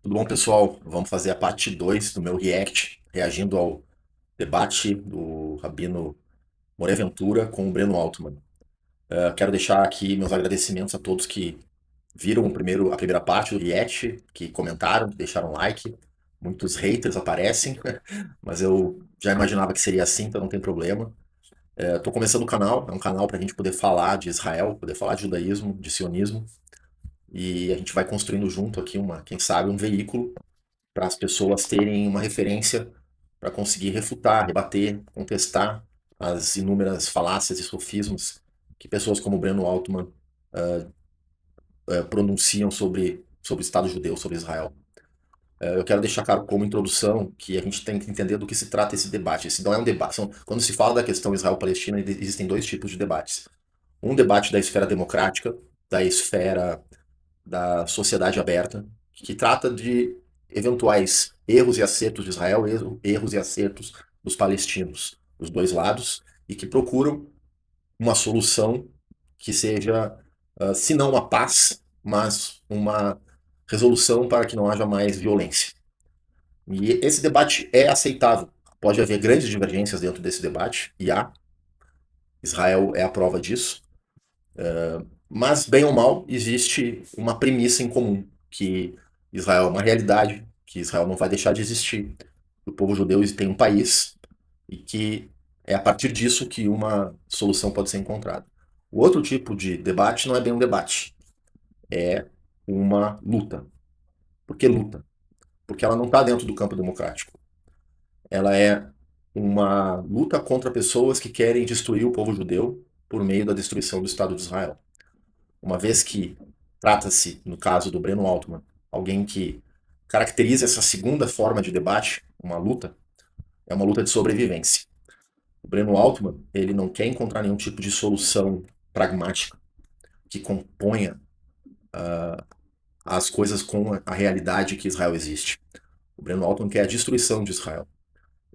Tudo bom, pessoal? Vamos fazer a parte 2 do meu react, reagindo ao debate do Rabino Bonaventura com o Breno Altman. Quero deixar aqui meus agradecimentos a todos que viram a primeira parte do react, que comentaram, que deixaram like. Muitos haters aparecem, mas eu já imaginava que seria assim, então não tem problema. Estou começando o canal, é um canal para a gente poder falar de Israel, poder falar de judaísmo, de sionismo, e a gente vai construindo junto aqui, quem sabe, um veículo para as pessoas terem uma referência para conseguir refutar, rebater, contestar as inúmeras falácias e sofismas que pessoas como Breno Altman pronunciam sobre o Estado judeu, sobre Israel. Eu quero deixar claro como introdução que a gente tem que entender do que se trata esse debate. Esse não é um debate. Quando se fala da questão Israel-Palestina, existem dois tipos de debates. Um debate da esfera democrática, da esfera da sociedade aberta, que trata de eventuais erros e acertos de Israel, erros e acertos dos palestinos, dos dois lados, e que procuram uma solução que seja, se não uma paz, mas uma resolução para que não haja mais violência. E esse debate é aceitável. Pode haver grandes divergências dentro desse debate, e há. Israel é a prova disso. Mas, bem ou mal, existe uma premissa em comum, que Israel é uma realidade, que Israel não vai deixar de existir, que o povo judeu tem um país e que é a partir disso que uma solução pode ser encontrada. O outro tipo de debate não é bem um debate, é uma luta. Por que luta? Porque ela não está dentro do campo democrático. Ela é uma luta contra pessoas que querem destruir o povo judeu por meio da destruição do Estado de Israel. Uma vez que trata-se, no caso do Breno Altman, alguém que caracteriza essa segunda forma de debate, uma luta, é uma luta de sobrevivência. O Breno Altman, ele não quer encontrar nenhum tipo de solução pragmática que componha as coisas com a realidade que Israel existe. O Breno Altman quer a destruição de Israel.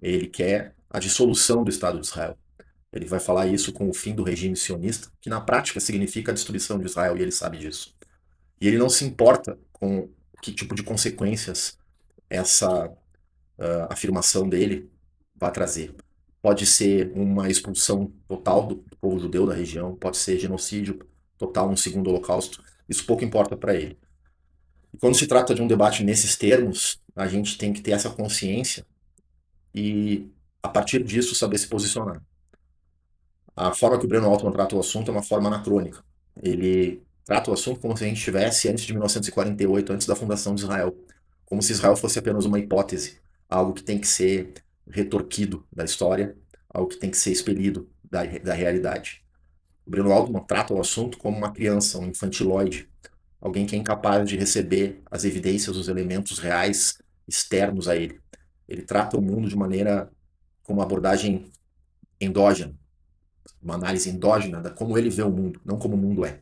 Ele quer a dissolução do Estado de Israel. Ele vai falar isso com o fim do regime sionista, que na prática significa a destruição de Israel, e ele sabe disso. E ele não se importa com que tipo de consequências essa afirmação dele vai trazer. Pode ser uma expulsão total do povo judeu da região, pode ser genocídio total, um segundo holocausto. Isso pouco importa para ele. E quando se trata de um debate nesses termos, a gente tem que ter essa consciência e, a partir disso, saber se posicionar. A forma que o Breno Altman trata o assunto é uma forma anacrônica. Ele trata o assunto como se a gente estivesse antes de 1948, antes da fundação de Israel. Como se Israel fosse apenas uma hipótese, algo que tem que ser retorquido da história, algo que tem que ser expelido da realidade. O Breno Altman trata o assunto como uma criança, um infantiloide, alguém que é incapaz de receber as evidências, os elementos reais externos a ele. Ele trata o mundo de maneira com uma abordagem endógena, uma análise endógena de como ele vê o mundo, não como o mundo é.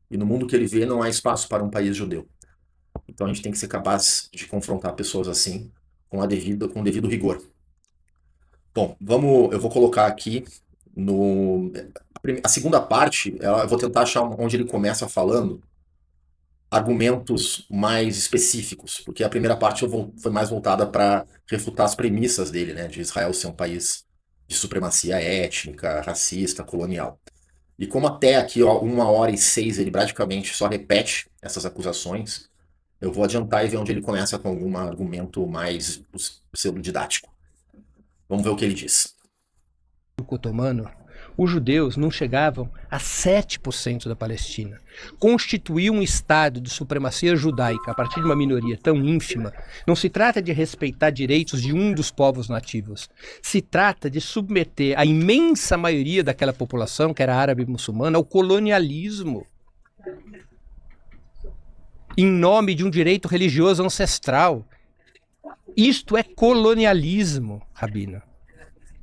E no mundo que ele vê não há espaço para um país judeu. Então a gente tem que ser capaz de confrontar pessoas assim com o devido rigor. Bom, eu vou colocar aqui no a segunda parte, eu vou tentar achar onde ele começa falando argumentos mais específicos, porque a primeira parte foi mais voltada para refutar as premissas dele, né, de Israel ser um país de supremacia étnica, racista, colonial. E como até aqui, ó, 1h06, ele praticamente só repete essas acusações, eu vou adiantar e ver onde ele começa com algum argumento mais pseudo-didático. Vamos ver o que ele diz. Otomano, os judeus não chegavam a 7% da Palestina. Constituir um Estado de supremacia judaica a partir de uma minoria tão ínfima não se trata de respeitar direitos de um dos povos nativos. Se trata de submeter a imensa maioria daquela população, que era árabe e muçulmana, ao colonialismo. Em nome de um direito religioso ancestral. Isto é colonialismo, Rabino.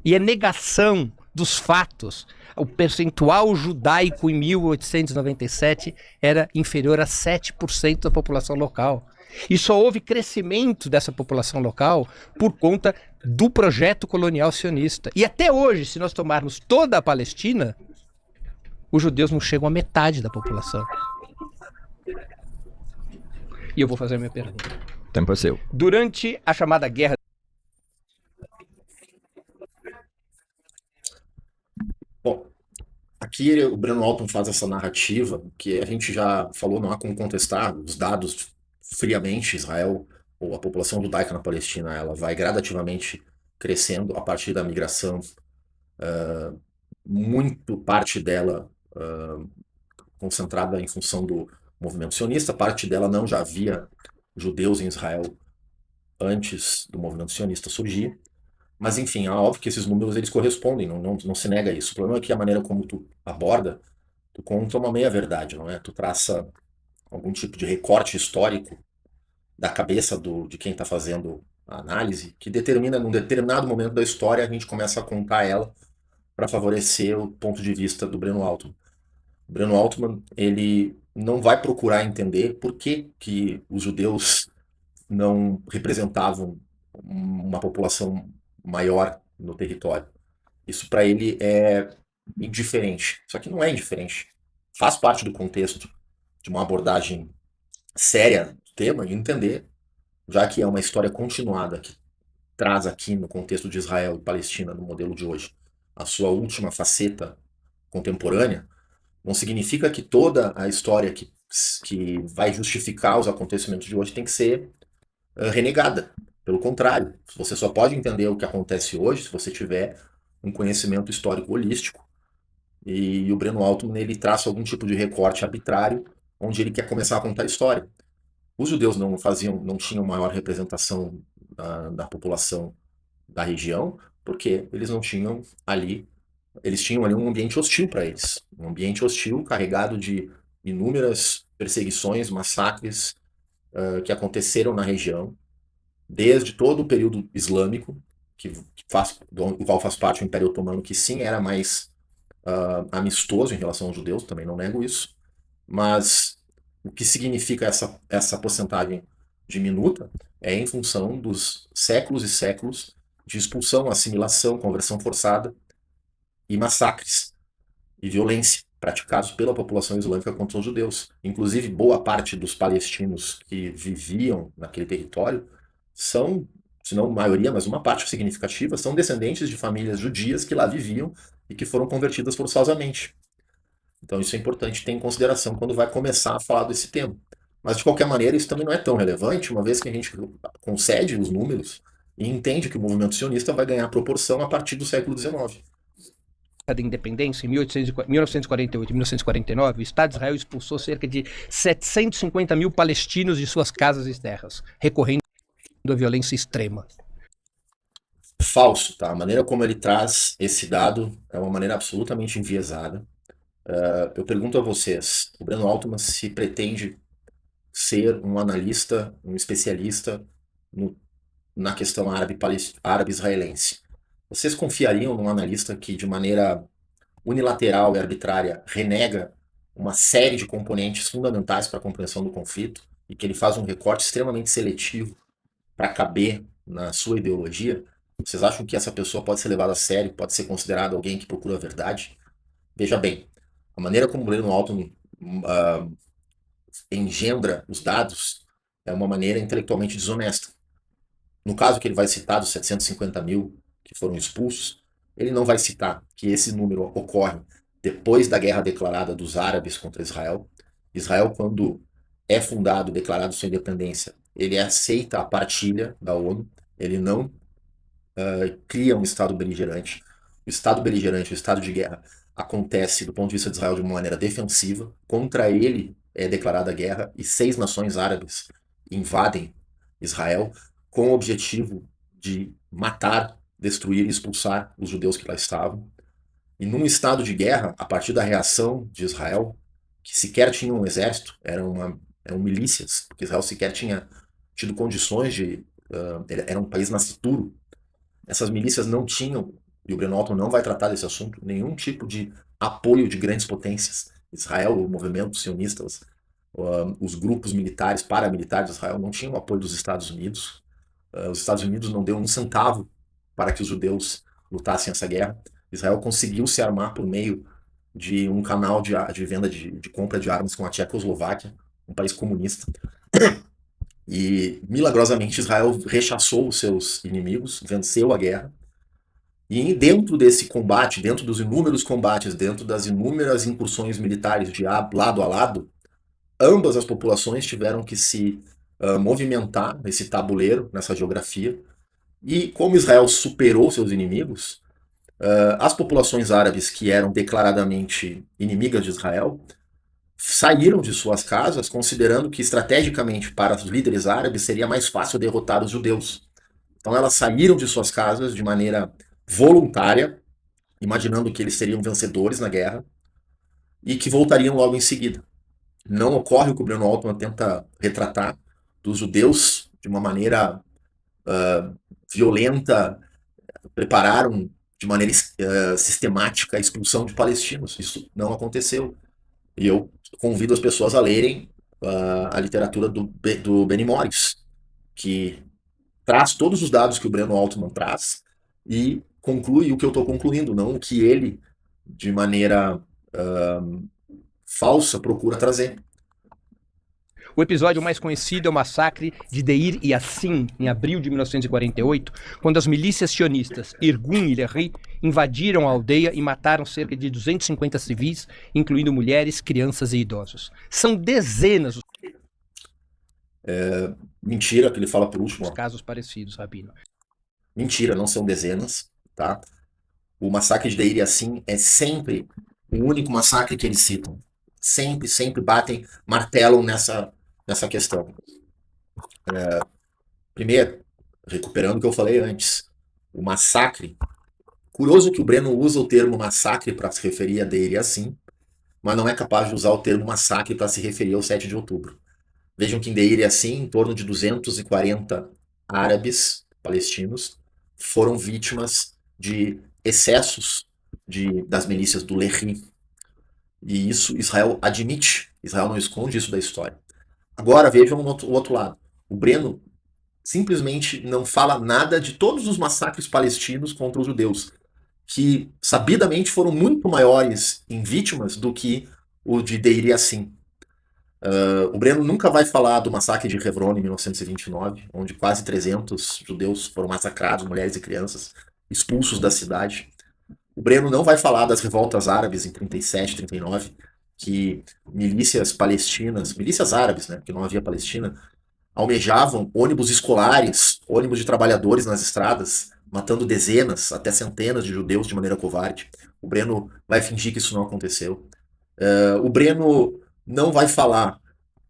E é negação dos fatos. O percentual judaico em 1897 era inferior a 7% da população local. E só houve crescimento dessa população local por conta do projeto colonial sionista. E até hoje, se nós tomarmos toda a Palestina, os judeus não chegam à metade da população. E eu vou fazer a minha pergunta. Tempo é seu. Durante a chamada Guerra... Bom, aqui o Breno Altman faz essa narrativa que a gente já falou, não há como contestar os dados friamente. Israel, ou a população judaica na Palestina, ela vai gradativamente crescendo a partir da migração, muito parte dela concentrada em função do movimento sionista, parte dela não, já havia judeus em Israel antes do movimento sionista surgir. Mas, enfim, é óbvio que esses números eles correspondem, não se nega isso. O problema é que a maneira como tu aborda, tu conta uma meia-verdade, não é? Tu traça algum tipo de recorte histórico da cabeça de quem está fazendo a análise, que determina, num determinado momento da história, a gente começa a contar ela para favorecer o ponto de vista do Breno Altman. O Breno Altman, ele não vai procurar entender por que os judeus não representavam uma população maior no território. Isso para ele é indiferente. Só que não é indiferente. Faz parte do contexto de uma abordagem séria do tema e entender, já que é uma história continuada que traz aqui no contexto de Israel e Palestina, no modelo de hoje, a sua última faceta contemporânea, não significa que toda a história que vai justificar os acontecimentos de hoje tem que ser renegada. Pelo contrário, você só pode entender o que acontece hoje se você tiver um conhecimento histórico holístico. E o Breno Altman ele traça algum tipo de recorte arbitrário onde ele quer começar a contar a história. Os judeus não tinham maior representação da população da região, porque eles tinham ali um ambiente hostil para eles, um ambiente hostil carregado de inúmeras perseguições, massacres que aconteceram na região desde todo o período islâmico, do qual faz parte o Império Otomano, que sim era mais amistoso em relação aos judeus, também não nego isso, mas o que significa essa porcentagem diminuta é em função dos séculos e séculos de expulsão, assimilação, conversão forçada e massacres e violência praticados pela população islâmica contra os judeus. Inclusive, boa parte dos palestinos que viviam naquele território são, se não a maioria, mas uma parte significativa, são descendentes de famílias judias que lá viviam e que foram convertidas forçosamente. Então isso é importante ter em consideração quando vai começar a falar desse tema. Mas de qualquer maneira isso também não é tão relevante, uma vez que a gente concede os números e entende que o movimento sionista vai ganhar proporção a partir do século XIX. Da independência, em 1948 e 1949, o Estado de Israel expulsou cerca de 750 mil palestinos de suas casas e terras, recorrendo à violência extrema. Falso, tá? A maneira como ele traz esse dado é uma maneira absolutamente enviesada. Eu pergunto a vocês, o Breno Altman se pretende ser um analista, um especialista na questão árabe-israelense. Vocês confiariam num analista que, de maneira unilateral e arbitrária, renega uma série de componentes fundamentais para a compreensão do conflito e que ele faz um recorte extremamente seletivo para caber na sua ideologia? Vocês acham que essa pessoa pode ser levada a sério, pode ser considerada alguém que procura a verdade? Veja bem, a maneira como o Breno Altman engendra os dados é uma maneira intelectualmente desonesta. No caso que ele vai citar dos 750 mil que foram expulsos, ele não vai citar que esse número ocorre depois da guerra declarada dos árabes contra Israel. Israel, quando é fundado, declarado sua independência, ele aceita a partilha da ONU, ele não cria um Estado beligerante. O Estado beligerante, o Estado de guerra, acontece do ponto de vista de Israel de uma maneira defensiva. Contra ele é declarada guerra e 6 nações árabes invadem Israel com o objetivo de matar, destruir e expulsar os judeus que lá estavam. E num estado de guerra, a partir da reação de Israel, que sequer tinha um exército, eram milícias, porque Israel sequer tinha tido condições de... era um país nascituro. Essas milícias não tinham, e o Breno Altman não vai tratar desse assunto, nenhum tipo de apoio de grandes potências. Israel, o movimento sionista, os grupos militares, paramilitares de Israel não tinham apoio dos Estados Unidos. Os Estados Unidos não deu um centavo para que os judeus lutassem essa guerra. Israel conseguiu se armar por meio de um canal de venda de compra de armas com a Tchecoslováquia, um país comunista. E milagrosamente, Israel rechaçou os seus inimigos, venceu a guerra. E dentro desse combate, dentro dos inúmeros combates, dentro das inúmeras incursões militares de lado a lado, ambas as populações tiveram que se movimentar nesse tabuleiro, nessa geografia. E como Israel superou seus inimigos, as populações árabes que eram declaradamente inimigas de Israel saíram de suas casas, considerando que estrategicamente para os líderes árabes seria mais fácil derrotar os judeus. Então elas saíram de suas casas de maneira voluntária, imaginando que eles seriam vencedores na guerra e que voltariam logo em seguida. Não ocorre o que o Breno Altman tenta retratar dos judeus de uma maneira violenta, prepararam de maneira sistemática a expulsão de palestinos. Isso não aconteceu. E eu convido as pessoas a lerem a literatura do Benny Morris, que traz todos os dados que o Breno Altman traz e conclui o que eu estou concluindo, não o que ele, de maneira falsa, procura trazer. O episódio mais conhecido é o massacre de Deir Yassin, em abril de 1948, quando as milícias sionistas Irgun e Lehi invadiram a aldeia e mataram cerca de 250 civis, incluindo mulheres, crianças e idosos. São dezenas os Mentira, que ele fala por último. casos parecidos, Rabino. Mentira, não são dezenas, tá? O massacre de Deir Yassin é sempre o único massacre que eles citam. Sempre, sempre batem, martelam nessa questão. Primeiro, recuperando o que eu falei antes, o massacre. Curioso que o Breno usa o termo massacre para se referir a Deir Yassin, mas não é capaz de usar o termo massacre para se referir ao 7 de outubro. Vejam que em Deir Yassin, em torno de 240 árabes palestinos foram vítimas de excessos das milícias do Lehi. E isso Israel admite. Israel não esconde isso da história. Agora vejam o outro lado. O Breno simplesmente não fala nada de todos os massacres palestinos contra os judeus, que sabidamente foram muito maiores em vítimas do que o de Deir Yassin. O Breno nunca vai falar do massacre de Hebron em 1929, onde quase 300 judeus foram massacrados, mulheres e crianças, expulsos da cidade. O Breno não vai falar das revoltas árabes em 37, 39, que milícias palestinas, milícias árabes, né, porque não havia Palestina, almejavam ônibus escolares, ônibus de trabalhadores nas estradas, matando dezenas, até centenas de judeus de maneira covarde. O Breno vai fingir que isso não aconteceu. O Breno não vai falar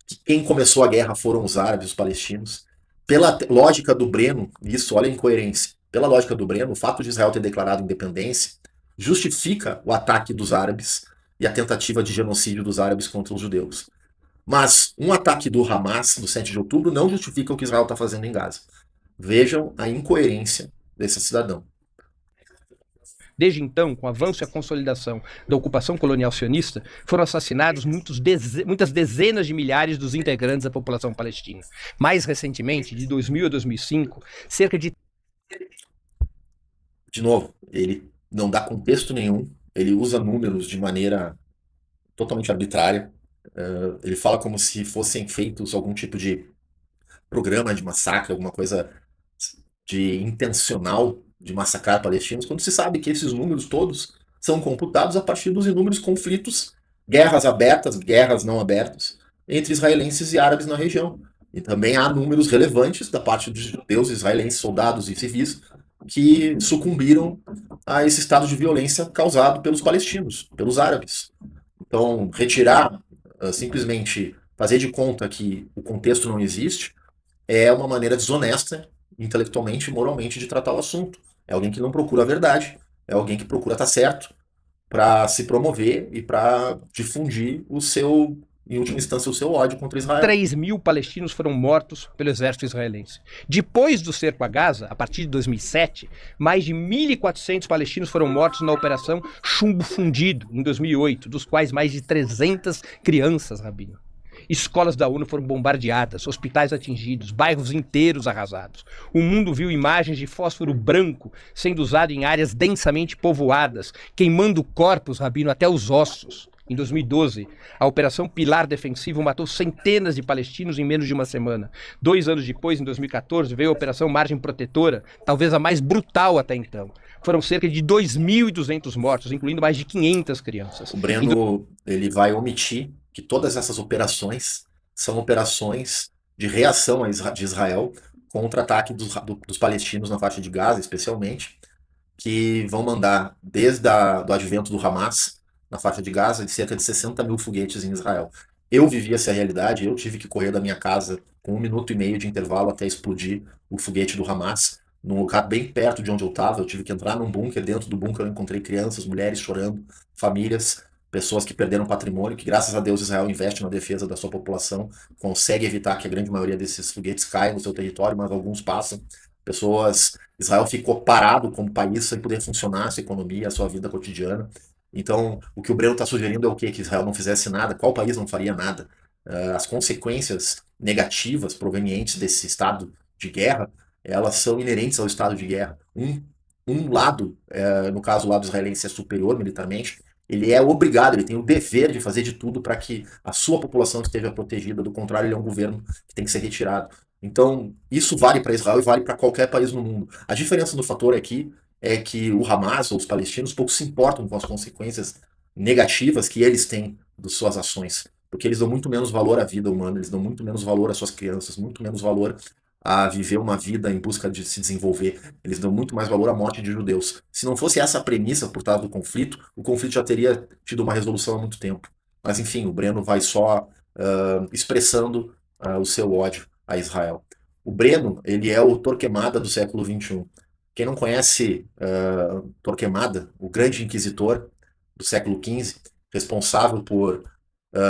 que quem começou a guerra foram os árabes, os palestinos. Pela lógica do Breno, isso, olha a incoerência, pela lógica do Breno, o fato de Israel ter declarado independência justifica o ataque dos árabes e a tentativa de genocídio dos árabes contra os judeus. Mas um ataque do Hamas, no 7 de outubro, não justifica o que Israel está fazendo em Gaza. Vejam a incoerência desse cidadão. Desde então, com o avanço e a consolidação da ocupação colonial sionista, foram assassinados muitas dezenas de milhares dos integrantes da população palestina. Mais recentemente, de 2000 a 2005, cerca de... De novo, ele não dá contexto nenhum, ele usa números de maneira totalmente arbitrária, ele fala como se fossem feitos algum tipo de programa de massacre, alguma coisa de intencional de massacrar palestinos, quando se sabe que esses números todos são computados a partir dos inúmeros conflitos, guerras abertas, guerras não abertas, entre israelenses e árabes na região. E também há números relevantes da parte dos judeus, israelenses, soldados e civis, que sucumbiram a esse estado de violência causado pelos palestinos, pelos árabes. Então, retirar, simplesmente fazer de conta que o contexto não existe, é uma maneira desonesta, intelectualmente e moralmente, de tratar o assunto. É alguém que não procura a verdade, é alguém que procura estar certo para se promover e para difundir o seu, em última instância, o seu ódio contra Israel. 3.000 palestinos foram mortos pelo exército israelense. Depois do cerco a Gaza, a partir de 2007, mais de 1.400 palestinos foram mortos na Operação Chumbo Fundido, em 2008, dos quais mais de 300 crianças, Rabino. Escolas da ONU foram bombardeadas, hospitais atingidos, bairros inteiros arrasados. O mundo viu imagens de fósforo branco sendo usado em áreas densamente povoadas, queimando corpos, Rabino, até os ossos. Em 2012, a Operação Pilar Defensivo matou centenas de palestinos em menos de uma semana. 2 anos depois, em 2014, veio a Operação Margem Protetora, talvez a mais brutal até então. Foram cerca de 2.200 mortos, incluindo mais de 500 crianças. O Breno, ele vai omitir que todas essas operações são operações de reação de Israel contra ataque dos palestinos na faixa de Gaza, especialmente, que vão mandar, desde o advento do Hamas, na faixa de Gaza, de cerca de 60 mil foguetes em Israel. Eu vivi essa realidade, eu tive que correr da minha casa com 1 minuto e meio de intervalo até explodir o foguete do Hamas, num lugar bem perto de onde eu estava. Eu tive que entrar num bunker, dentro do bunker eu encontrei crianças, mulheres chorando, famílias, pessoas que perderam patrimônio, que graças a Deus Israel investe na defesa da sua população, consegue evitar que a grande maioria desses foguetes caia no seu território, mas alguns passam. Israel ficou parado como país sem poder funcionar a sua economia, a sua vida cotidiana. Então, o que o Breno está sugerindo é o quê? Que Israel não fizesse nada? Qual país não faria nada? As consequências negativas provenientes desse estado de guerra, elas são inerentes ao estado de guerra. Um lado, no caso o lado israelense, é superior militarmente, ele é obrigado, ele tem o dever de fazer de tudo para que a sua população esteja protegida, do contrário ele é um governo que tem que ser retirado. Então, isso vale para Israel e vale para qualquer país no mundo. A diferença do fator aqui é que o Hamas ou os palestinos pouco se importam com as consequências negativas que eles têm das suas ações, porque eles dão muito menos valor à vida humana, eles dão muito menos valor às suas crianças, muito menos valor a viver uma vida em busca de se desenvolver. Eles dão muito mais valor à morte de judeus. Se não fosse essa a premissa por trás do conflito, o conflito já teria tido uma resolução há muito tempo. Mas enfim, o Breno vai só expressando o seu ódio a Israel. O Breno, ele é o Torquemada do século XXI. Quem não conhece Torquemada, o grande inquisitor do século XV, responsável por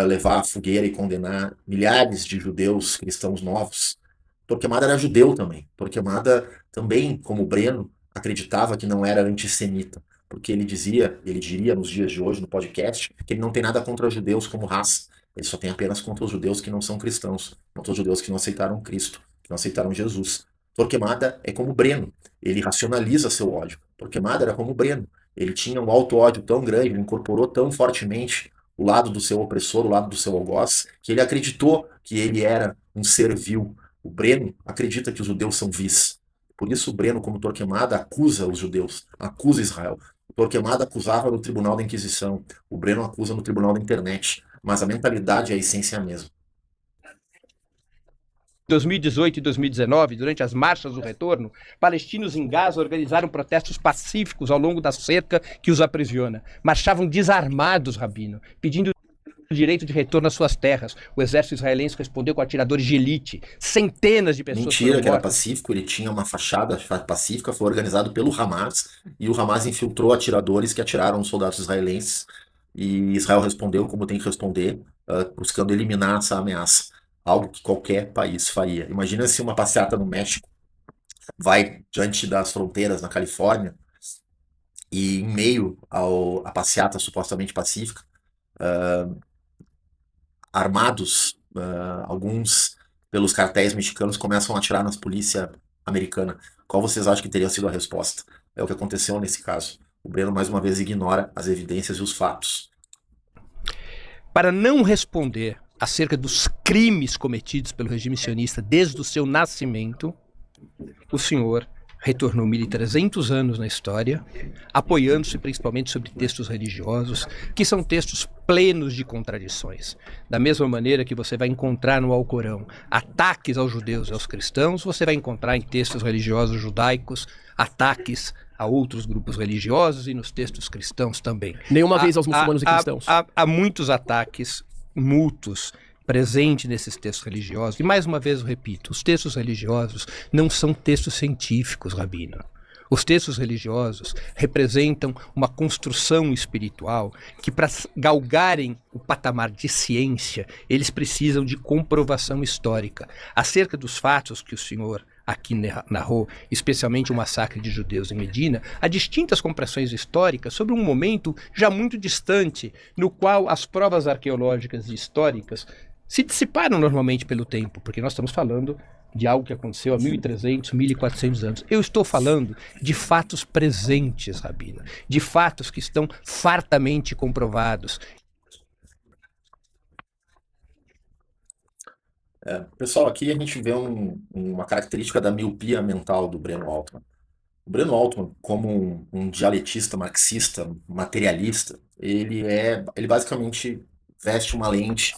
levar à fogueira e condenar milhares de judeus cristãos novos, Torquemada era judeu também. Torquemada também, como Breno, acreditava que não era antissemita, porque ele diria nos dias de hoje, no podcast, que ele não tem nada contra judeus como raça, ele só tem apenas contra os judeus que não são cristãos, contra os judeus que não aceitaram Cristo, que não aceitaram Jesus. Torquemada é como Breno, ele racionaliza seu ódio. Torquemada era como Breno, ele tinha um auto-ódio tão grande, ele incorporou tão fortemente o lado do seu opressor, o lado do seu algoz, que ele acreditou que ele era um ser vil. O Breno acredita que os judeus são vis. Por isso o Breno, como Torquemada, acusa os judeus, acusa Israel. O Torquemada acusava no tribunal da Inquisição, o Breno acusa no tribunal da internet, mas a mentalidade e a essência é a mesma. 2018 e 2019, durante as marchas do retorno, palestinos em Gaza organizaram protestos pacíficos ao longo da cerca que os aprisiona. Marchavam desarmados, Rabino, pedindo o direito de retorno às suas terras. O exército israelense respondeu com atiradores de elite. Centenas de pessoas Mentira, foram que era mortas. pacífico, ele tinha uma fachada pacífica, foi organizado pelo Hamas, e o Hamas infiltrou atiradores que atiraram os soldados israelenses, e Israel respondeu como tem que responder, buscando eliminar essa ameaça. Algo que qualquer país faria. Imagina se uma passeata no México vai diante das fronteiras na Califórnia e em meio à passeata supostamente pacífica, armados, alguns pelos cartéis mexicanos começam a atirar nas polícia americana. Qual vocês acham que teria sido a resposta? É o que aconteceu nesse caso. O Breno mais uma vez ignora as evidências e os fatos. Para não responder acerca dos crimes cometidos pelo regime sionista desde o seu nascimento, o senhor retornou 1.300 anos na história, apoiando-se principalmente sobre textos religiosos, que são textos plenos de contradições. Da mesma maneira que você vai encontrar no Alcorão ataques aos judeus e aos cristãos, você vai encontrar em textos religiosos judaicos ataques a outros grupos religiosos e nos textos cristãos também. Nenhuma vez aos muçulmanos e cristãos. Há muitos ataques mútuos presentes nesses textos religiosos. E mais uma vez eu repito, os textos religiosos não são textos científicos, Rabino. Os textos religiosos representam uma construção espiritual que, para galgarem o patamar de ciência, eles precisam de comprovação histórica. Acerca dos fatos que o senhor aqui narrou, especialmente o massacre de judeus em Medina, há distintas compreensões históricas sobre um momento já muito distante, no qual as provas arqueológicas e históricas se dissiparam normalmente pelo tempo, porque nós estamos falando de algo que aconteceu há 1.300, 1.400 anos. Eu estou falando de fatos presentes, Rabino, de fatos que estão fartamente comprovados. Pessoal, aqui a gente vê uma característica da miopia mental do Breno Altman. O Breno Altman, como um dialetista marxista, materialista, ele basicamente veste uma lente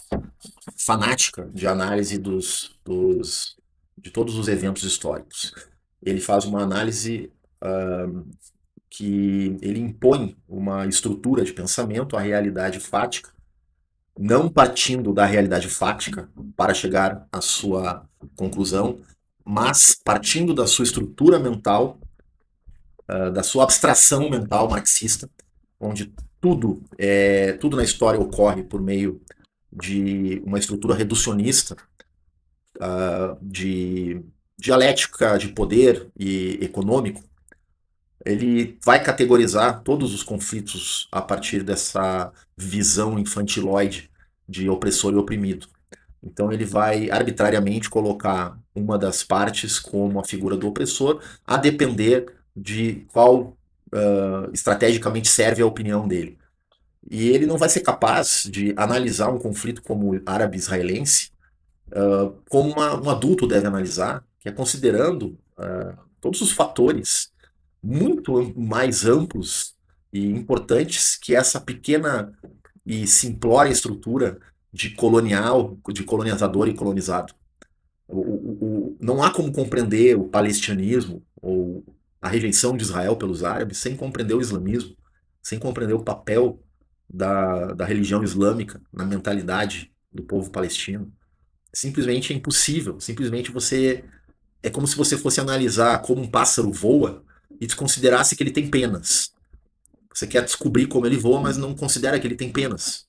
fanática de análise de todos os eventos históricos. Ele faz uma análise que ele impõe uma estrutura de pensamento à realidade fática, não partindo da realidade fática para chegar à sua conclusão, mas partindo da sua estrutura mental, da sua abstração mental marxista, onde tudo na história ocorre por meio de uma estrutura reducionista, de dialética de poder e econômico. Ele vai categorizar todos os conflitos a partir dessa visão infantiloide de opressor e oprimido. Então ele vai arbitrariamente colocar uma das partes como a figura do opressor, a depender de qual estrategicamente serve a opinião dele. E ele não vai ser capaz de analisar um conflito como o árabe-israelense como um adulto deve analisar, que é considerando todos os fatores muito mais amplos e importantes que essa pequena e simplória estrutura de colonizador e colonizado. Não há como compreender o palestinianismo ou a rejeição de Israel pelos árabes sem compreender o islamismo, sem compreender o papel da religião islâmica na mentalidade do povo palestino. Simplesmente é impossível. Simplesmente é como se você fosse analisar como um pássaro voa e desconsiderasse que ele tem penas. Você quer descobrir como ele voa, mas não considera que ele tem penas.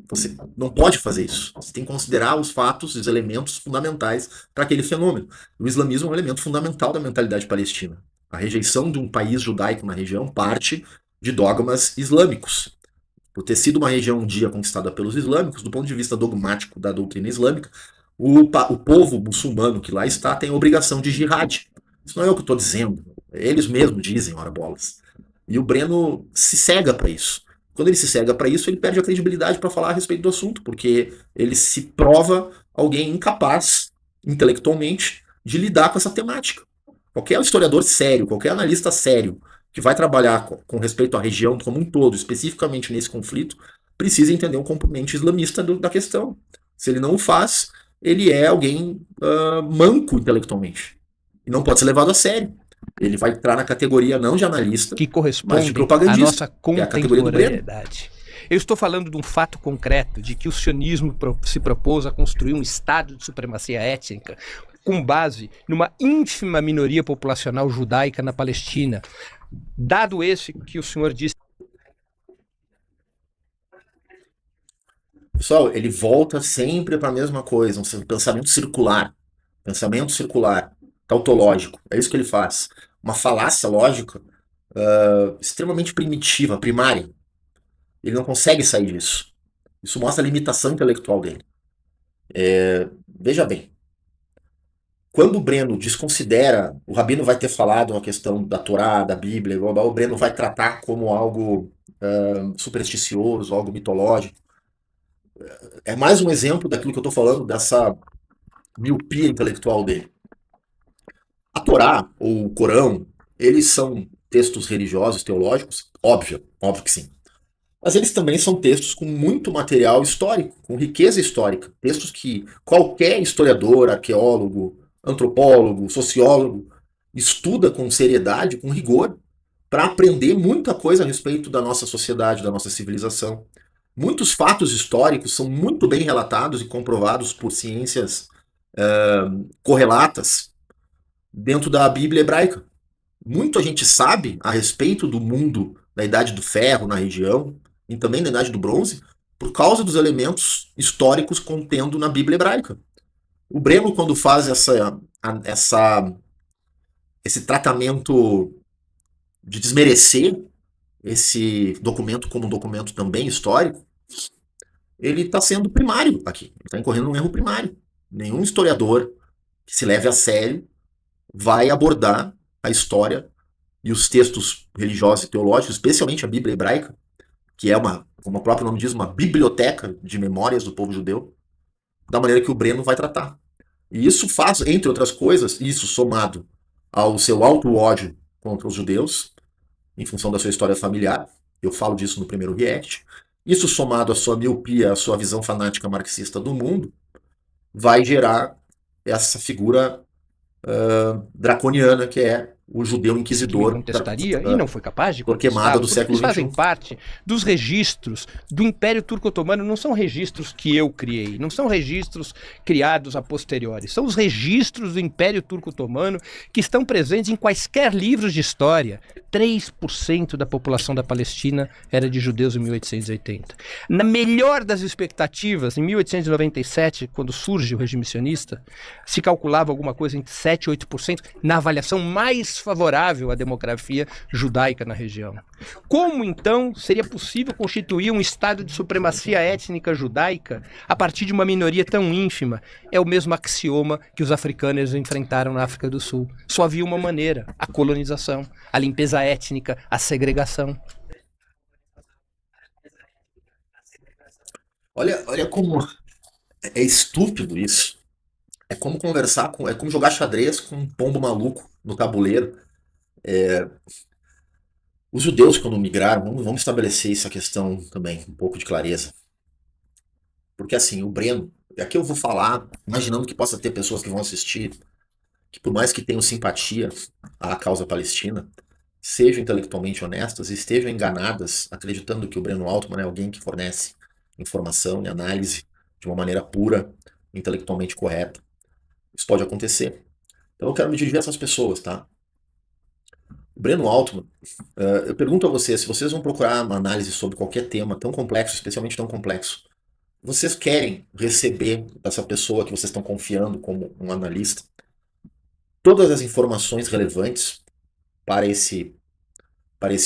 Você não pode fazer isso. Você tem que considerar os fatos, os elementos fundamentais para aquele fenômeno. O islamismo é um elemento fundamental da mentalidade palestina. A rejeição de um país judaico na região parte de dogmas islâmicos. Por ter sido uma região um dia conquistada pelos islâmicos, do ponto de vista dogmático da doutrina islâmica, o povo muçulmano que lá está tem a obrigação de jihad. Isso não é o que eu estou dizendo. Eles mesmos dizem, ora bolas. E o Breno se cega para isso. Quando ele se cega para isso, ele perde a credibilidade para falar a respeito do assunto, porque ele se prova alguém incapaz, intelectualmente, de lidar com essa temática. Qualquer historiador sério, qualquer analista sério, que vai trabalhar com respeito à região como um todo, especificamente nesse conflito, precisa entender um componente islamista da questão. Se ele não o faz, ele é alguém manco intelectualmente. E não pode ser levado a sério. Ele vai entrar na categoria não de analista, que mas de corresponde à propagandista, nossa que é a categoria do Breno. contemporaneidade. Eu estou falando de um fato concreto, de que o sionismo se propôs a construir um estado de supremacia étnica com base numa ínfima minoria populacional judaica na Palestina. Dado esse que o senhor disse. Pessoal, ele volta sempre para a mesma coisa, um pensamento circular, tautológico. É isso que ele faz. Uma falácia lógica extremamente primitiva, primária. Ele não consegue sair disso. Isso mostra a limitação intelectual dele. Veja bem, quando o Breno desconsidera, o Rabino vai ter falado a questão da Torá, da Bíblia, o Breno vai tratar como algo supersticioso, algo mitológico. É mais um exemplo daquilo que eu estou falando, dessa miopia intelectual dele. A Torá, ou o Corão, eles são textos religiosos, teológicos? Óbvio que sim. Mas eles também são textos com muito material histórico, com riqueza histórica. Textos que qualquer historiador, arqueólogo, antropólogo, sociólogo estuda com seriedade, com rigor, para aprender muita coisa a respeito da nossa sociedade, da nossa civilização. Muitos fatos históricos são muito bem relatados e comprovados por ciências correlatas dentro da Bíblia hebraica. Muito a gente sabe a respeito do mundo da Idade do Ferro na região e também da Idade do Bronze por causa dos elementos históricos contendo na Bíblia hebraica. O Breno, quando faz esse tratamento de desmerecer esse documento como um documento também histórico, ele está sendo primário aqui. Ele está incorrendo num erro primário. Nenhum historiador que se leve a sério vai abordar a história e os textos religiosos e teológicos, especialmente a Bíblia hebraica, que é como o próprio nome diz, uma biblioteca de memórias do povo judeu, da maneira que o Breno vai tratar. E isso faz, entre outras coisas, isso somado ao seu alto ódio contra os judeus, em função da sua história familiar, eu falo disso no primeiro react, isso somado à sua miopia, à sua visão fanática marxista do mundo, vai gerar essa figura draconiana que é o judeu Que me inquisidor contestaria e não foi capaz de Torquemada contestar, do porque século eles fazem XXI. parte dos registros do Império Turco-Otomano, não são registros que eu criei, não são registros criados a posteriori, são os registros do Império Turco-Otomano que estão presentes em quaisquer livros de história. 3% da população da Palestina era de judeus em 1880. Na melhor das expectativas, em 1897, quando surge o regime sionista, se calculava alguma coisa entre 7% e 8% na avaliação mais favorável à demografia judaica na região. Como, então, seria possível constituir um estado de supremacia étnica judaica a partir de uma minoria tão ínfima? É o mesmo axioma que os africanos enfrentaram na África do Sul. Só havia uma maneira: a colonização, a limpeza étnica, a segregação. Olha como é estúpido isso. É como conversar com. É como jogar xadrez com um pombo maluco no tabuleiro. Os judeus, quando migraram, vamos estabelecer essa questão também, um pouco de clareza. Porque assim, o Breno, aqui eu vou falar, imaginando que possa ter pessoas que vão assistir, que por mais que tenham simpatia à causa palestina, sejam intelectualmente honestas e estejam enganadas, acreditando que o Breno Altman é alguém que fornece informação e análise de uma maneira pura, intelectualmente correta. Isso pode acontecer. Então eu quero me dirigir a essas pessoas, tá? O Breno Altman, eu pergunto a vocês, se vocês vão procurar uma análise sobre qualquer tema tão complexo, especialmente tão complexo, vocês querem receber dessa pessoa que vocês estão confiando como um analista todas as informações relevantes para esse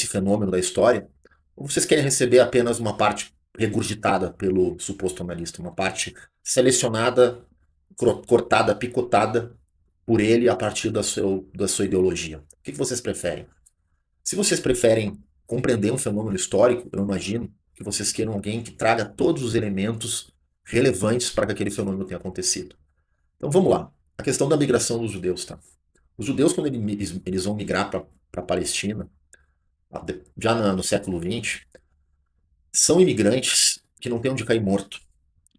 fenômeno da história, ou vocês querem receber apenas uma parte regurgitada pelo suposto analista, uma parte selecionada, cortada, picotada por ele a partir da sua ideologia? O que vocês preferem? Se vocês preferem compreender um fenômeno histórico, eu imagino que vocês queiram alguém que traga todos os elementos relevantes para que aquele fenômeno tenha acontecido. Então vamos lá. A questão da migração dos judeus, tá? Os judeus, quando eles vão migrar para a Palestina, já no século XX, são imigrantes que não têm onde cair morto.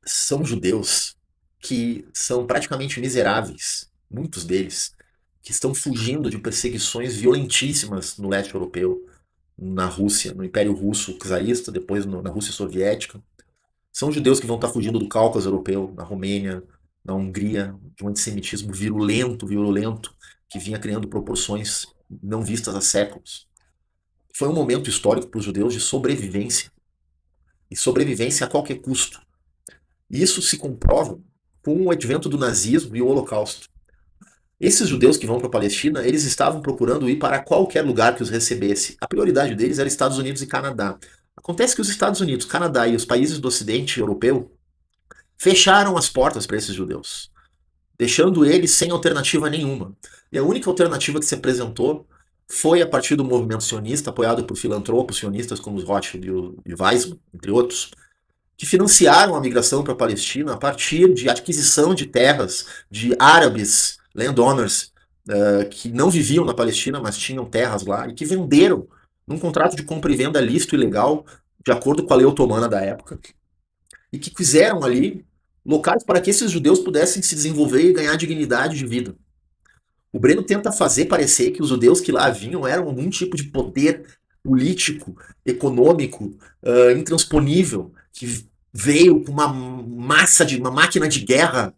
São judeus que são praticamente miseráveis, muitos deles, que estão fugindo de perseguições violentíssimas no leste europeu, na Rússia, no Império Russo czarista, depois na Rússia Soviética. São judeus que vão estar fugindo do Cáucaso Europeu, na Romênia, na Hungria, de um antissemitismo virulento, que vinha criando proporções não vistas há séculos. Foi um momento histórico para os judeus de sobrevivência. E sobrevivência a qualquer custo. Isso se comprova com o advento do nazismo e o Holocausto. Esses judeus que vão para a Palestina, eles estavam procurando ir para qualquer lugar que os recebesse. A prioridade deles era Estados Unidos e Canadá. Acontece que os Estados Unidos, Canadá e os países do Ocidente europeu fecharam as portas para esses judeus, deixando eles sem alternativa nenhuma. E a única alternativa que se apresentou foi a partir do movimento sionista, apoiado por filantropos sionistas como os Rothschild e Weizmann, entre outros, que financiaram a migração para a Palestina a partir de adquisição de terras de árabes, landowners, que não viviam na Palestina, mas tinham terras lá, e que venderam num contrato de compra e venda lícito e legal, de acordo com a lei otomana da época, e que fizeram ali locais para que esses judeus pudessem se desenvolver e ganhar dignidade de vida. O Breno tenta fazer parecer que os judeus que lá vinham eram algum tipo de poder político, econômico, intransponível, que veio com uma máquina de guerra,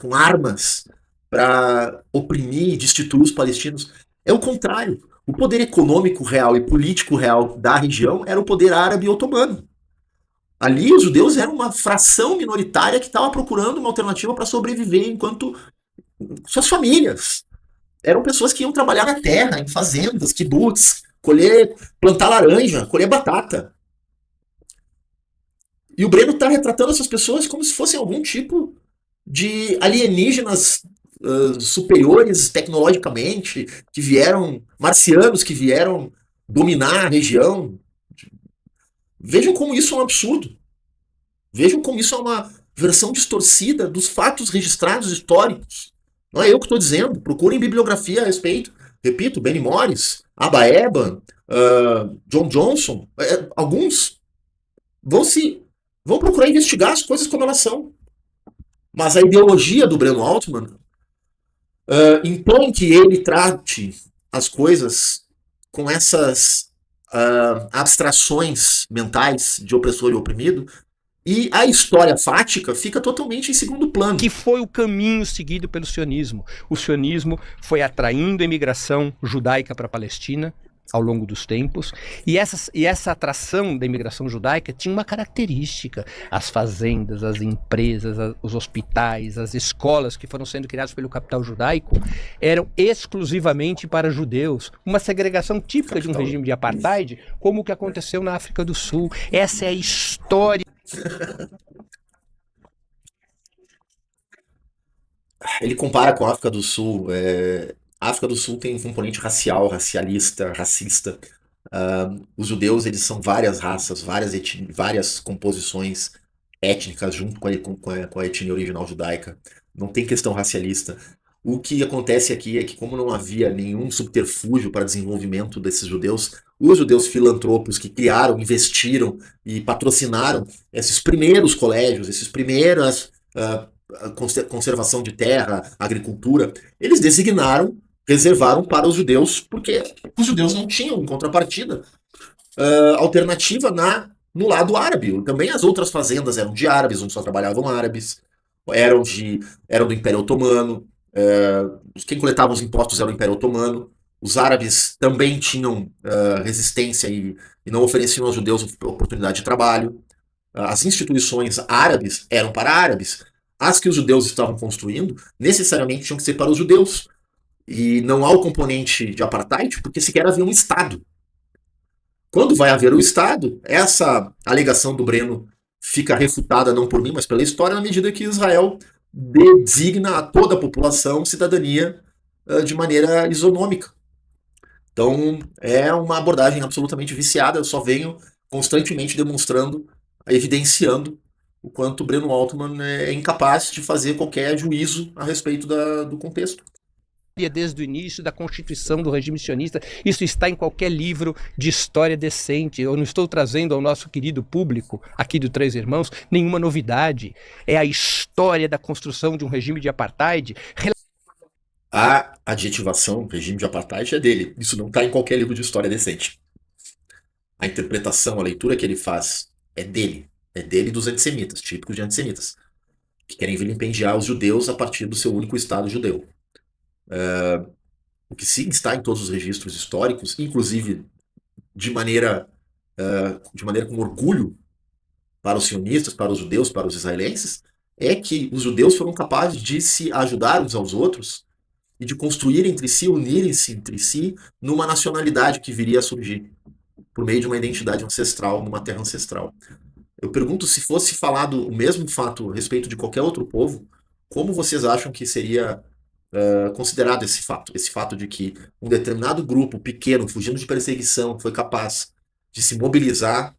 com armas, para oprimir e destituir os palestinos. É o contrário. O poder econômico real e político real da região era o poder árabe e otomano. Ali os judeus eram uma fração minoritária que estava procurando uma alternativa para sobreviver enquanto suas famílias. Eram pessoas que iam trabalhar na terra, em fazendas, kibbutz, plantar laranja, colher batata. E o Breno está retratando essas pessoas como se fossem algum tipo de alienígenas superiores tecnologicamente, que vieram, marcianos que vieram dominar a região. Vejam como isso é um absurdo. Vejam como isso é uma versão distorcida dos fatos registrados históricos. Não é eu que estou dizendo. Procurem bibliografia a respeito. Repito, Benny Morris, Abba Eban, John Johnson, alguns vão procurar investigar as coisas como elas são. Mas a ideologia do Breno Altman impõe que ele trate as coisas com essas abstrações mentais de opressor e oprimido, e a história fática fica totalmente em segundo plano. Que foi o caminho seguido pelo sionismo. O sionismo foi atraindo a imigração judaica para a Palestina ao longo dos tempos, e essa atração da imigração judaica tinha uma característica: as fazendas, as empresas, os hospitais, as escolas que foram sendo criadas pelo capital judaico eram exclusivamente para judeus, uma segregação típica de um regime de apartheid, como o que aconteceu na África do Sul. Essa é a história. Ele compara com a África do Sul. A África do Sul tem um componente racial, racialista, racista. Os judeus, eles são várias raças, várias composições étnicas junto com a etnia original judaica. Não tem questão racialista. O que acontece aqui é que, como não havia nenhum subterfúgio para desenvolvimento desses judeus, os judeus filantropos que criaram, investiram e patrocinaram esses primeiros colégios, esses primeiras conservação de terra, agricultura, eles reservaram para os judeus, porque os judeus não tinham, em contrapartida, alternativa no lado árabe. Também as outras fazendas eram de árabes, onde só trabalhavam árabes, eram do Império Otomano, quem coletava os impostos era o Império Otomano, os árabes também tinham resistência e não ofereciam aos judeus oportunidade de trabalho. As instituições árabes eram para árabes. As que os judeus estavam construindo necessariamente tinham que ser para os judeus. E não há o componente de apartheid porque sequer havia um Estado. Quando vai haver o Estado, essa alegação do Breno fica refutada não por mim, mas pela história, na medida que Israel designa a toda a população cidadania de maneira isonômica. Então, é uma abordagem absolutamente viciada. Eu só venho constantemente demonstrando, evidenciando o quanto o Breno Altman é incapaz de fazer qualquer juízo a respeito do contexto. Desde o início da constituição do regime sionista, isso está em qualquer livro de história decente. Eu não estou trazendo ao nosso querido público aqui do Três Irmãos nenhuma novidade. É a história da construção de um regime de apartheid. A adjetivação regime de apartheid é dele. Isso não está em qualquer livro de história decente. A interpretação, a leitura que ele faz é dele. É dele e dos antissemitas, típicos de antissemitas, que querem vilipendiar os judeus a partir do seu único Estado judeu. O que sim está em todos os registros históricos, inclusive de maneira com orgulho para os sionistas, para os judeus, para os israelenses, é que os judeus foram capazes de se ajudar uns aos outros e de construir entre si, unirem-se entre si numa nacionalidade que viria a surgir por meio de uma identidade ancestral, numa terra ancestral. Eu pergunto, se fosse falado o mesmo fato a respeito de qualquer outro povo, como vocês acham que seria considerado esse fato de que um determinado grupo pequeno, fugindo de perseguição, foi capaz de se mobilizar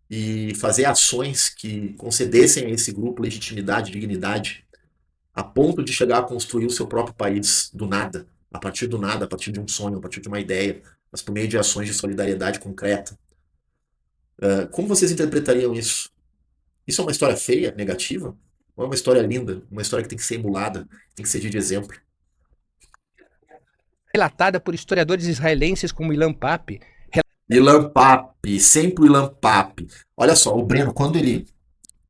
e fazer ações que concedessem a esse grupo legitimidade, dignidade, a ponto de chegar a construir o seu próprio país do nada, a partir de um sonho, a partir de uma ideia, mas por meio de ações de solidariedade concreta. Como vocês interpretariam isso? Isso é uma história feia, negativa? Ou é uma história linda, uma história que tem que ser emulada, tem que servir de exemplo? Relatada por historiadores israelenses como Ilan Pappé. Ilan Pappé, sempre o Ilan Pappé. Olha só, o Breno, quando ele...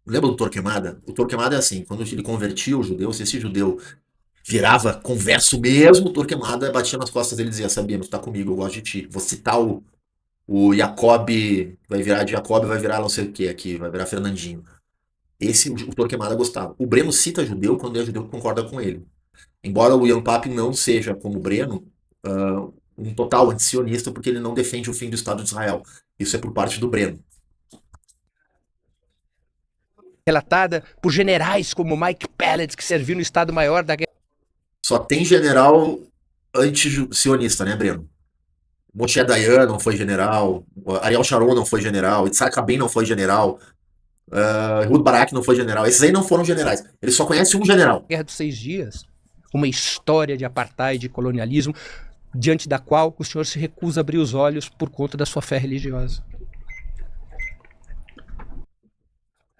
Lembra do Torquemada? O Torquemada é assim, quando ele convertia o judeu, se esse judeu virava converso mesmo, o Torquemada batia nas costas dele e dizia: Sabino, tu tá comigo, eu gosto de ti. Vou citar o Jacob, vai virar de Jacob, vai virar não sei o que aqui, vai virar Fernandinho. O Torquemada gostava. O Breno cita judeu quando é judeu que concorda com ele. Embora o Ilan Pappé não seja, como o Breno, um total antisionista, porque ele não defende o fim do Estado de Israel. Isso é por parte do Breno. Relatada por generais como Mike Pellets, que serviu no Estado-Maior da Guerra. Só tem general anti-sionista, né, Breno? Moshe Dayan não foi general, Ariel Sharon não foi general, Itzhak Rabin não foi general. Ehud Barak não foi general. Esses aí não foram generais. Ele só conhece um general. Guerra dos 6 Dias, uma história de apartheid e colonialismo, diante da qual o senhor se recusa a abrir os olhos por conta da sua fé religiosa.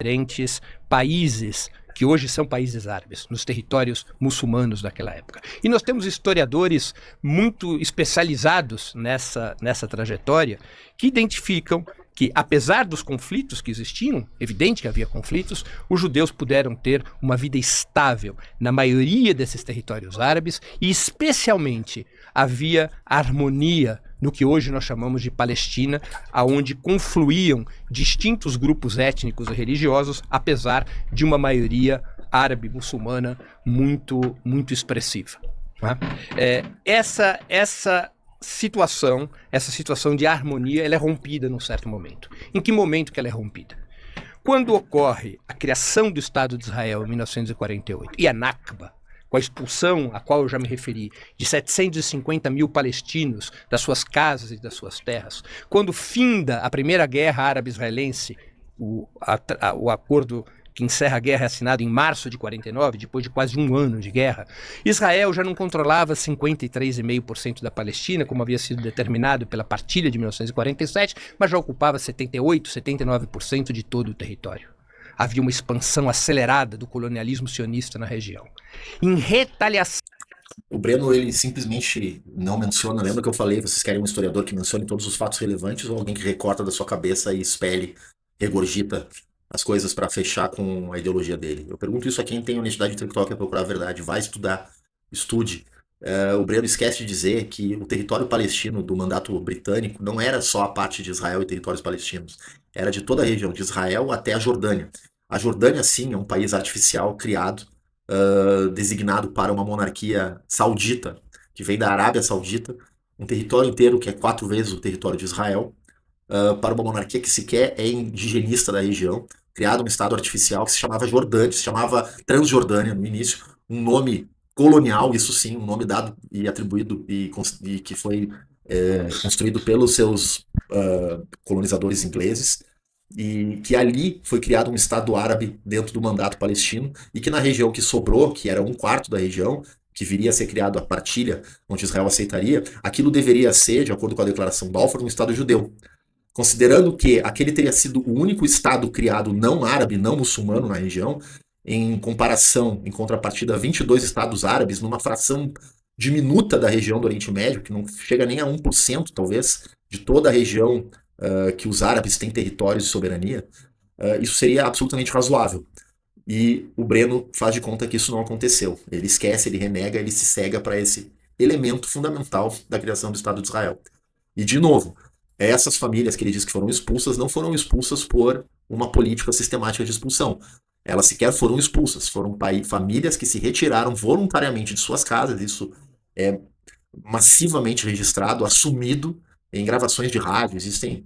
Diferentes países que hoje são países árabes, nos territórios muçulmanos daquela época. E nós temos historiadores muito especializados nessa trajetória que identificam que, apesar dos conflitos que existiam, evidente que havia conflitos, os judeus puderam ter uma vida estável na maioria desses territórios árabes e, especialmente, havia harmonia no que hoje nós chamamos de Palestina, aonde confluíam distintos grupos étnicos e religiosos, apesar de uma maioria árabe muçulmana muito expressiva. Né? Essa situação de harmonia, ela é rompida num certo momento. Em que momento que ela é rompida? Quando ocorre a criação do Estado de Israel em 1948 e a Nakba, com a expulsão, a qual eu já me referi, de 750 mil palestinos das suas casas e das suas terras, quando finda a Primeira Guerra Árabe-Israelense, o acordo que encerra a guerra é assinado em março de 49, depois de quase um ano de guerra, Israel já não controlava 53,5% da Palestina, como havia sido determinado pela partilha de 1947, mas já ocupava 78, 79% de todo o território. Havia uma expansão acelerada do colonialismo sionista na região. Em retaliação... O Breno, ele simplesmente não menciona, lembra que eu falei, vocês querem um historiador que mencione todos os fatos relevantes ou alguém que recorta da sua cabeça e espelhe, regurgita as coisas para fechar com a ideologia dele? Eu pergunto isso a quem tem honestidade intelectual, quer procurar a verdade, vai estudar, estude. O Breno esquece de dizer que o território palestino do mandato britânico não era só a parte de Israel e territórios palestinos, era de toda a região, de Israel até a Jordânia. A Jordânia, sim, é um país artificial criado, designado para uma monarquia saudita, que vem da Arábia Saudita, um território inteiro que é 4 vezes o território de Israel, para uma monarquia que sequer é indigenista da região, criado um estado artificial que se chamava Jordânia, se chamava Transjordânia no início, um nome colonial, isso sim, um nome dado e atribuído e que foi construído pelos seus colonizadores ingleses, e que ali foi criado um estado árabe dentro do mandato palestino, e que na região que sobrou, que era 1/4 da região, que viria a ser criado a partilha, onde Israel aceitaria, aquilo deveria ser, de acordo com a declaração Balfour, um estado judeu. Considerando que aquele teria sido o único estado criado não árabe, não muçulmano na região, em comparação, em contrapartida, a 22 estados árabes, numa fração diminuta da região do Oriente Médio, que não chega nem a 1%, talvez, de toda a região que os árabes têm territórios de soberania, isso seria absolutamente razoável. E o Breno faz de conta que isso não aconteceu. Ele esquece, ele renega, ele se cega para esse elemento fundamental da criação do Estado de Israel. E, de novo, essas famílias que ele diz que foram expulsas não foram expulsas por uma política sistemática de expulsão. Elas sequer foram expulsas, foram famílias que se retiraram voluntariamente de suas casas, isso é massivamente registrado, assumido em gravações de rádio. Existem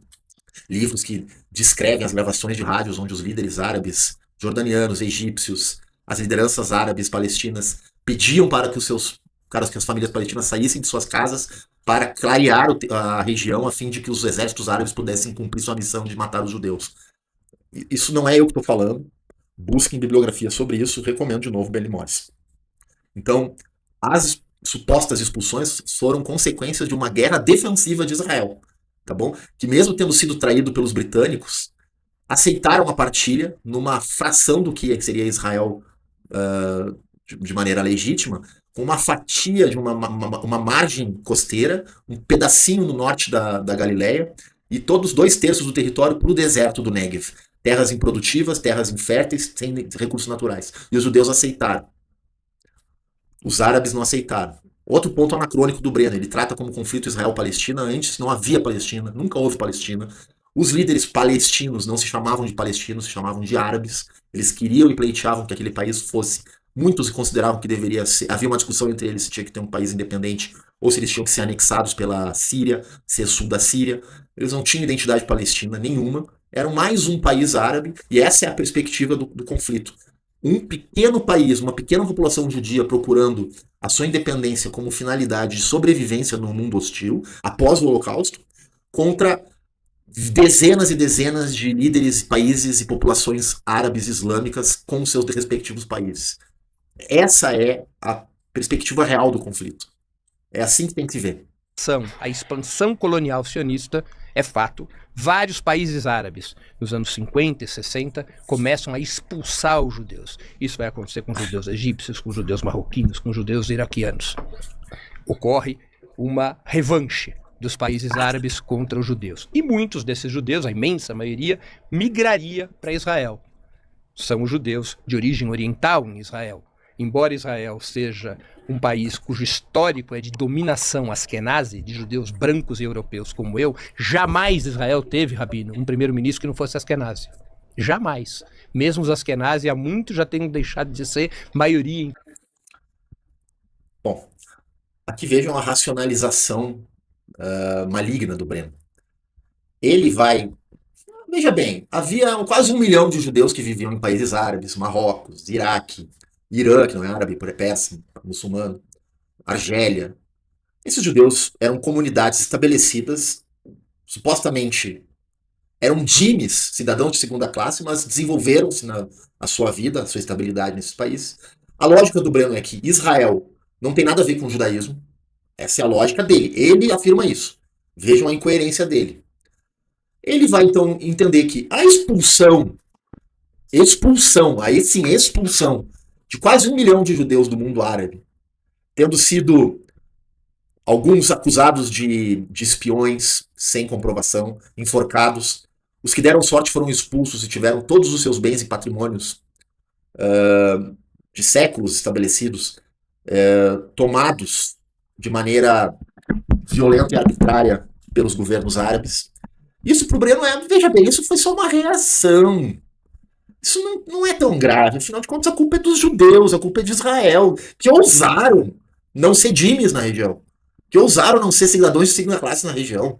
livros que descrevem as gravações de rádios onde os líderes árabes, jordanianos, egípcios, as lideranças árabes palestinas pediam para que as famílias palestinas saíssem de suas casas para clarear a região a fim de que os exércitos árabes pudessem cumprir sua missão de matar os judeus. Isso não é eu que estou falando. Busquem bibliografia sobre isso, recomendo de novo Benny Morris. Então, as supostas expulsões foram consequências de uma guerra defensiva de Israel, tá bom? Que mesmo tendo sido traído pelos britânicos, aceitaram a partilha numa fração do que seria Israel de maneira legítima, com uma fatia de uma margem costeira, um pedacinho no norte da Galileia, e todos 2/3 do território para o deserto do Negev. Terras improdutivas, terras inférteis, sem recursos naturais. E os judeus aceitaram. Os árabes não aceitaram. Outro ponto anacrônico do Breno, ele trata como conflito Israel-Palestina, antes não havia Palestina, nunca houve Palestina. Os líderes palestinos não se chamavam de palestinos, se chamavam de árabes. Eles queriam e pleiteavam que aquele país fosse. Muitos consideravam que deveria ser. Havia uma discussão entre eles se tinha que ter um país independente ou se eles tinham que ser anexados pela Síria, ser sul da Síria. Eles não tinham identidade palestina nenhuma. Eram mais um país árabe, e essa é a perspectiva do conflito. Um pequeno país, uma pequena população judia procurando a sua independência como finalidade de sobrevivência num mundo hostil, após o Holocausto, contra dezenas e dezenas de líderes, países e populações árabes islâmicas com seus respectivos países. Essa é a perspectiva real do conflito. É assim que tem que se ver. A expansão colonial sionista é fato. Vários países árabes, nos anos 50 e 60, começam a expulsar os judeus. Isso vai acontecer com judeus egípcios, com judeus marroquinos, com judeus iraquianos. Ocorre uma revanche dos países árabes contra os judeus. E muitos desses judeus, a imensa maioria, migraria para Israel. São os judeus de origem oriental em Israel. Embora Israel seja um país cujo histórico é de dominação askenazi, de judeus brancos e europeus como eu, jamais Israel teve, Rabino, um primeiro-ministro que não fosse askenazi. Jamais. Mesmo os askenazi há muito já têm deixado de ser maioria. Bom, aqui vejam a racionalização maligna do Breno. Ele vai... Veja bem, havia quase 1 milhão de judeus que viviam em países árabes, Marrocos, Iraque, Irã, que não é árabe, é péssimo, muçulmano, Argélia. Esses judeus eram comunidades estabelecidas, supostamente eram dhimes, cidadãos de segunda classe, mas desenvolveram-se na sua vida, a sua estabilidade nesses países. A lógica do Breno é que Israel não tem nada a ver com o judaísmo. Essa é a lógica dele. Ele afirma isso. Vejam a incoerência dele. Ele vai então entender que a expulsão, aí sim, expulsão de quase 1 milhão de judeus do mundo árabe, tendo sido alguns acusados de espiões sem comprovação, enforcados. Os que deram sorte foram expulsos e tiveram todos os seus bens e patrimônios de séculos estabelecidos tomados de maneira violenta e arbitrária pelos governos árabes. Isso para o Breno veja bem, isso foi só uma reação. Isso não é tão grave. Afinal de contas, a culpa é dos judeus, a culpa é de Israel, que ousaram não ser dhimes na região, que ousaram não ser cidadãos de segunda classe na região.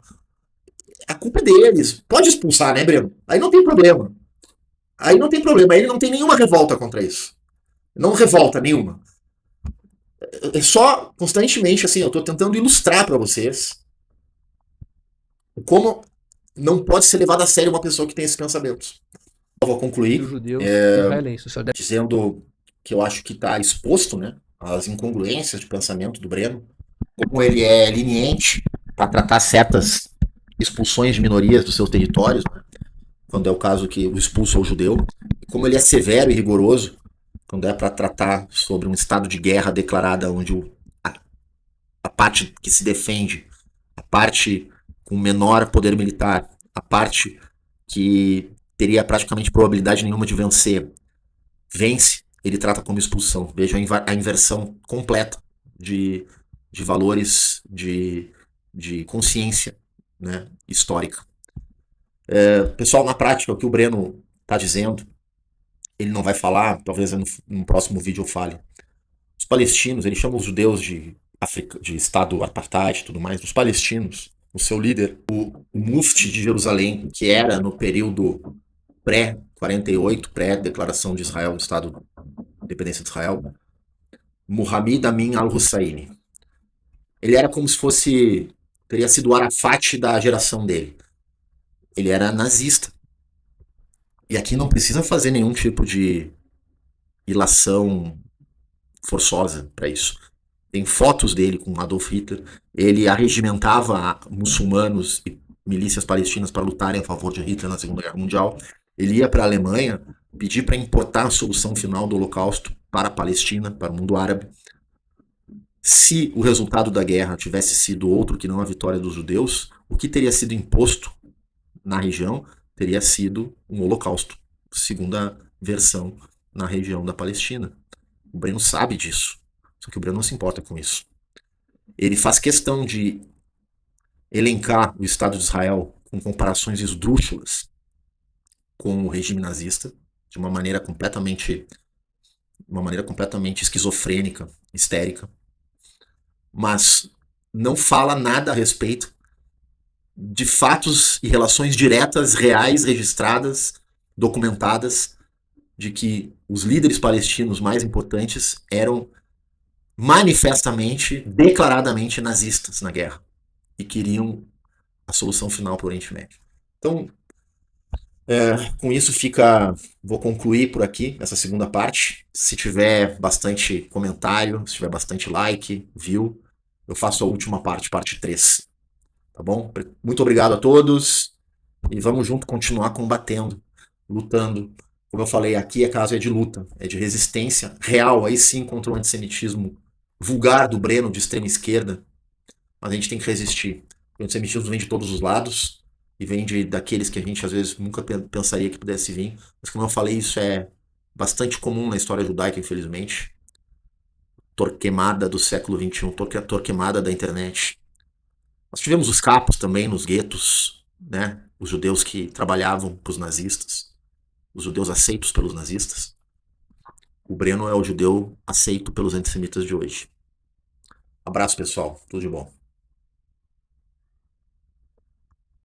A culpa é deles. Pode expulsar, né, Breno? Aí não tem problema. Aí ele não tem nenhuma revolta contra isso. Não revolta nenhuma. É só, constantemente, assim, eu estou tentando ilustrar para vocês como não pode ser levado a sério uma pessoa que tem esses pensamentos. Eu vou concluir dizendo que eu acho que está exposto, né, as incongruências de pensamento do Breno, como ele é leniente para tratar certas expulsões de minorias dos seus territórios, né, quando é o caso que o expulso é o judeu, e como ele é severo e rigoroso quando é para tratar sobre um estado de guerra declarada onde a parte que se defende, a parte com menor poder militar, a parte que teria praticamente probabilidade nenhuma de vencer, vence, ele trata como expulsão. Vejam a inversão completa de valores de consciência, né, histórica. Pessoal, na prática, o que o Breno está dizendo, ele não vai falar, talvez no próximo vídeo eu fale. Os palestinos, ele chama os judeus de Estado apartheid e tudo mais, os palestinos, o seu líder, o mufti de Jerusalém, que era no período pré-48, pré-declaração de Israel, do Estado de Independência de Israel, Muhammad Amin al-Husseini. Ele era como se fosse, teria sido o Arafat da geração dele. Ele era nazista. E aqui não precisa fazer nenhum tipo de ilação forçosa para isso. Tem fotos dele com Adolf Hitler. Ele arregimentava muçulmanos e milícias palestinas para lutarem a favor de Hitler na Segunda Guerra Mundial. Ele ia para a Alemanha pedir para importar a solução final do Holocausto para a Palestina, para o mundo árabe. Se o resultado da guerra tivesse sido outro que não a vitória dos judeus, o que teria sido imposto na região teria sido um holocausto, segunda versão na região da Palestina. O Breno sabe disso, só que o Breno não se importa com isso. Ele faz questão de elencar o Estado de Israel com comparações esdrúxulas com o regime nazista, de uma maneira completamente esquizofrênica, histérica, mas não fala nada a respeito de fatos e relações diretas, reais, registradas, documentadas, de que os líderes palestinos mais importantes eram manifestamente, declaradamente nazistas na guerra e queriam a solução final para o Oriente Médio. Então Então, com isso vou concluir por aqui essa segunda parte. Se tiver bastante comentário, se tiver bastante like, view, eu faço a última parte 3. Tá bom? Muito obrigado a todos e vamos junto continuar combatendo, lutando. Como eu falei, aqui é caso de luta, é de resistência real, aí sim, contra o antissemitismo vulgar do Breno, de extrema esquerda. Mas a gente tem que resistir. O antissemitismo vem de todos os lados e vem daqueles que a gente às vezes nunca pensaria que pudesse vir. Mas como eu falei, isso é bastante comum na história judaica, infelizmente. Torquemada do século XXI, torquemada da internet. Nós tivemos os capos também nos guetos, né? Os judeus que trabalhavam para os nazistas, os judeus aceitos pelos nazistas. O Breno é o judeu aceito pelos antissemitas de hoje. Abraço, pessoal. Tudo de bom.